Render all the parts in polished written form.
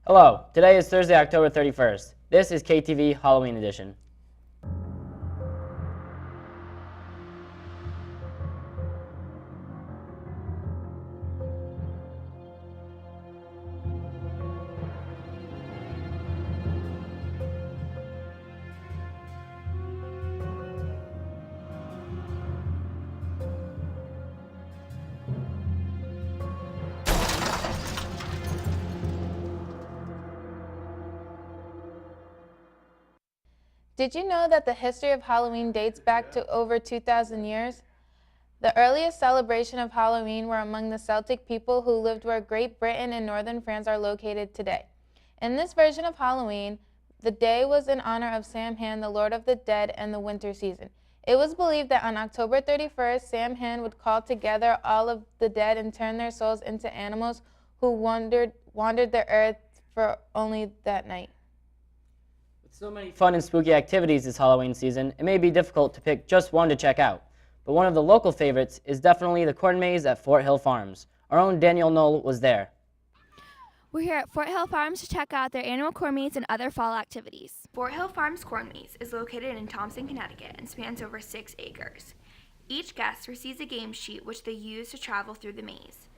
Hello, today is Thursday, October 31st. This is KTV Halloween edition. Did you know that the history of Halloween dates back to over 2,000 years? The earliest celebration of Halloween were among the Celtic people who lived where Great Britain and northern France are located today. In this version of Halloween, the day was in honor of Samhain, the Lord of the Dead and the winter season. It was believed that on October 31st, Samhain would call together all of the dead and turn their souls into animals who wandered the earth for only that night. So many fun and spooky activities this Halloween season, it may be difficult to pick just one to check out. But one of the local favorites is definitely the corn maze at Fort Hill Farms. Our own Danielle Knoll was there. We're here at Fort Hill Farms to check out their annual corn maze and other fall activities. Fort Hill Farms Corn Maze is located in Thompson, Connecticut and spans over 6 acres. Each guest receives a game sheet which they use to travel through the maze.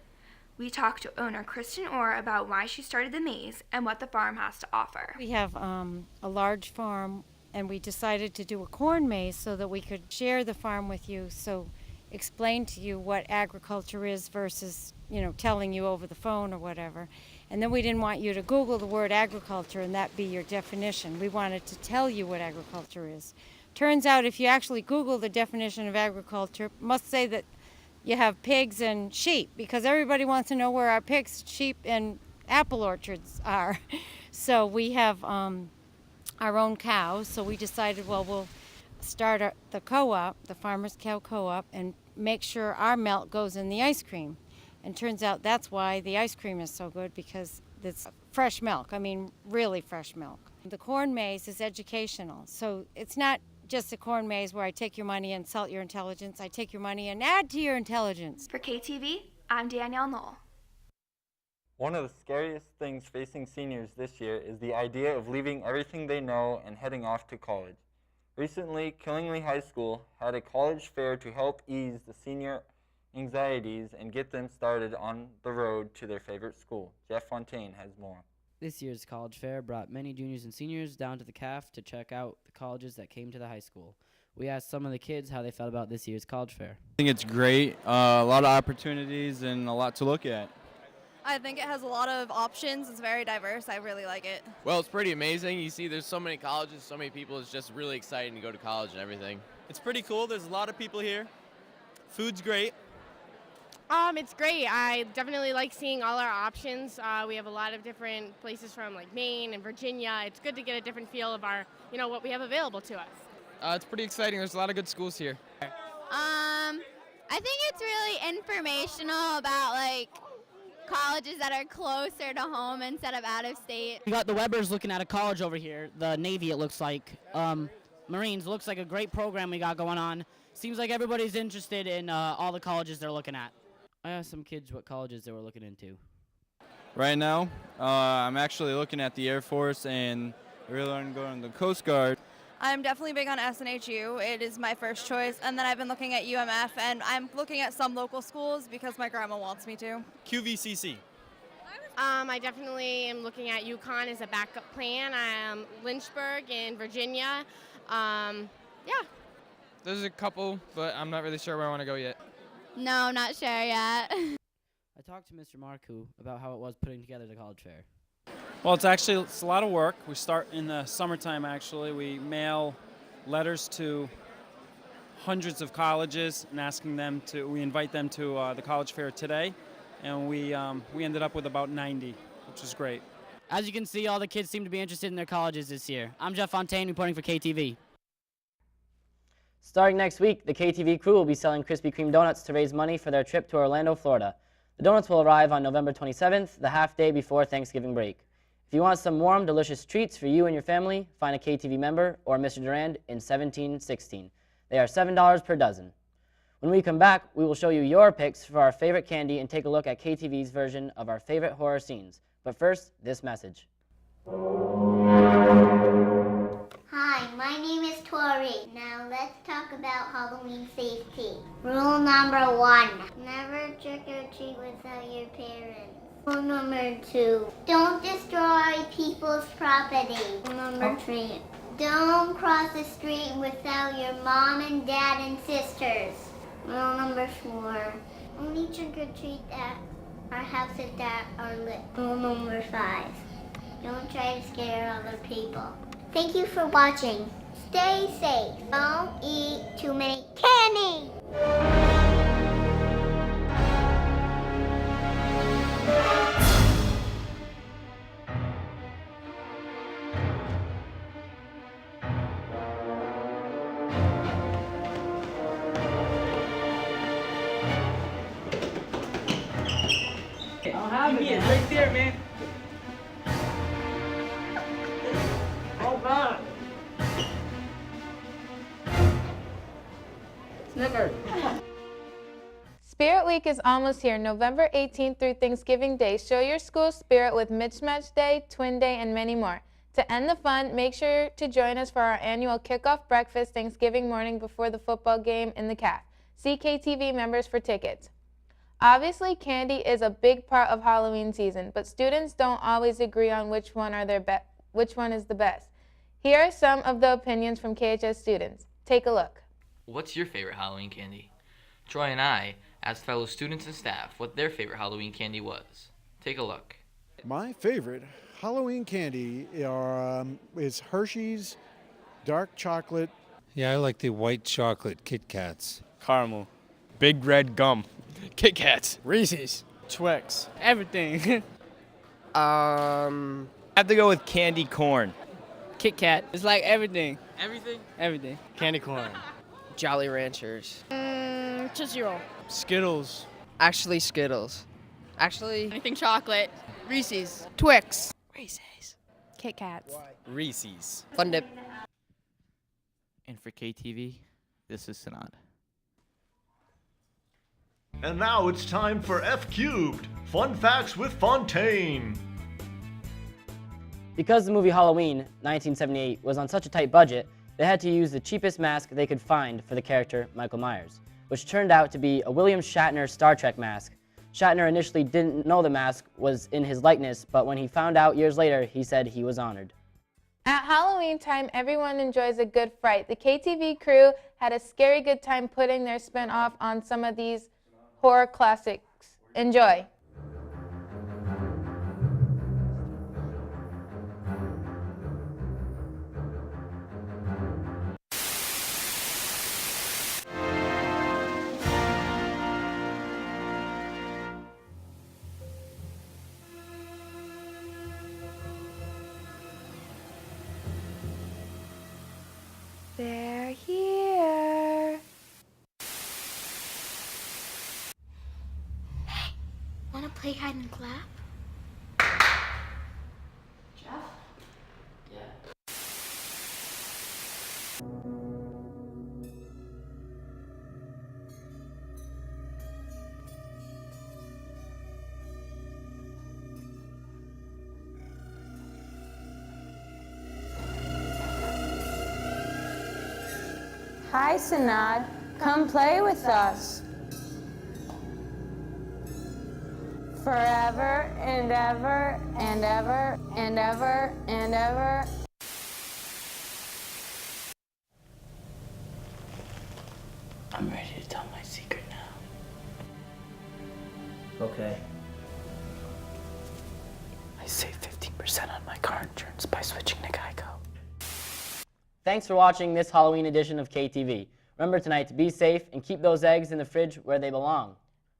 We talked to owner Kristen Orr about why she started the maze and what the farm has to offer. We have a large farm, and we decided to do a corn maze so that we could share the farm with you, so explain to you what agriculture is versus, telling you over the phone or whatever. And then we didn't want you to Google the word agriculture and that be your definition. We wanted to tell you what agriculture is. Turns out if you actually Google the definition of agriculture, it must say that you have pigs and sheep, because everybody wants to know where our pigs, sheep, and apple orchards are. So we have our own cows, so we decided, well, we'll start the co-op, the Farmers Cow Co-op, and make sure our milk goes in the ice cream. And turns out that's why the ice cream is so good, because it's fresh milk, really fresh milk. The corn maze is educational, so it's not just a corn maze where I take your money and insult your intelligence. I take your money and add to your intelligence. For KTV, I'm Danielle Knoll. One of the scariest things facing seniors this year is the idea of leaving everything they know and heading off to college. Recently, Killingly High School had a college fair to help ease the senior anxieties and get them started on the road to their favorite school. Jeff Fontaine has more. This year's college fair brought many juniors and seniors down to the CAF to check out the colleges that came to the high school. We asked some of the kids how they felt about this year's college fair. I think it's great, a lot of opportunities and a lot to look at. I think it has a lot of options. It's very diverse. I really like it. Well, it's pretty amazing. You see there's so many colleges, so many people. It's just really exciting to go to college and everything. It's pretty cool. There's a lot of people here. Food's great. It's great. I definitely like seeing all our options. We have a lot of different places from like Maine and Virginia. It's good to get a different feel of our, what we have available to us. It's pretty exciting. There's a lot of good schools here. I think it's really informational about colleges that are closer to home instead of out of state. We got the Webbers looking at a college over here, the Navy it looks like. Marines, looks like a great program we got going on. Seems like everybody's interested in all the colleges they're looking at. I asked some kids what colleges they were looking into. Right now, I'm actually looking at the Air Force and really want to go in the Coast Guard. I'm definitely big on SNHU. It is my first choice. And then I've been looking at UMF, and I'm looking at some local schools because my grandma wants me to. QVCC. I definitely am looking at UConn as a backup plan. Lynchburg in Virginia. There's a couple, but I'm not really sure where I want to go yet. No, not sure yet. I talked to Mr. Marku about how it was putting together the college fair. Well, it's a lot of work. We start in the summertime, actually. We mail letters to hundreds of colleges and we invite them to the college fair today. And we ended up with about 90, which is great. As you can see, all the kids seem to be interested in their colleges this year. I'm Jeff Fontaine reporting for KTV. Starting next week, the KTV crew will be selling Krispy Kreme donuts to raise money for their trip to Orlando, Florida. The donuts will arrive on November 27th, the half day before Thanksgiving break. If you want some warm, delicious treats for you and your family, find a KTV member or Mr. Durand in 1716. They are $7 per dozen. When we come back, we will show you your picks for our favorite candy and take a look at KTV's version of our favorite horror scenes. But first, this message. Hi, my name is Tori. Now let's talk about Halloween safety. Rule number 1, never trick or treat without your parents. Rule number 2, don't destroy people's property. Rule number 3, don't cross the street without your mom and dad and sisters. Rule number 4, only trick or treat at our houses that are lit. Rule number 5, don't try to scare other people. Thank you for watching. Stay safe. Don't eat too many candy. I'll have it right there, man. Oh God. Snickers. Spirit Week is almost here, November 18th through Thanksgiving Day. Show your school spirit with Mismatch Day, Twin Day, and many more. To end the fun, make sure to join us for our annual kickoff breakfast Thanksgiving morning before the football game in the CAF. See KTV members for tickets. Obviously, candy is a big part of Halloween season, but students don't always agree on which one is the best. Here are some of the opinions from KHS students. Take a look. What's your favorite Halloween candy? Troy and I asked fellow students and staff what their favorite Halloween candy was. Take a look. My favorite Halloween candy is Hershey's dark chocolate. Yeah, I like the white chocolate Kit Kats. Caramel. Big red gum. Kit Kats. Reese's. Twix. Everything. I have to go with candy corn. Kit Kat. It's like everything. Everything? Everything. Candy corn. Jolly Ranchers. Tootsie Roll. Skittles. Actually, Skittles. Actually, Anything chocolate. Reese's. Twix. Reese's. Kit Kats. Reese's. Fun Dip. And for KTV, this is Sanad. And now it's time for F Cubed, Fun Facts with Fontaine. Because the movie Halloween, 1978, was on such a tight budget, they had to use the cheapest mask they could find for the character Michael Myers, which turned out to be a William Shatner Star Trek mask. Shatner initially didn't know the mask was in his likeness, but when he found out years later, he said he was honored. At Halloween time, everyone enjoys a good fright. The KTV crew had a scary good time putting their spin off on some of these horror classics. Enjoy. They're here. Hey, wanna play hide and clap? Jeff? Yeah. Hi, Sanad. Come play with us. Forever and ever and ever and ever and ever. I'm ready to tell my secret now. Okay. I saved 15% on my car insurance by switching to Geico. Thanks for watching this Halloween edition of KTV. Remember tonight to be safe and keep those eggs in the fridge where they belong.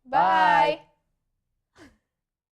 Bye.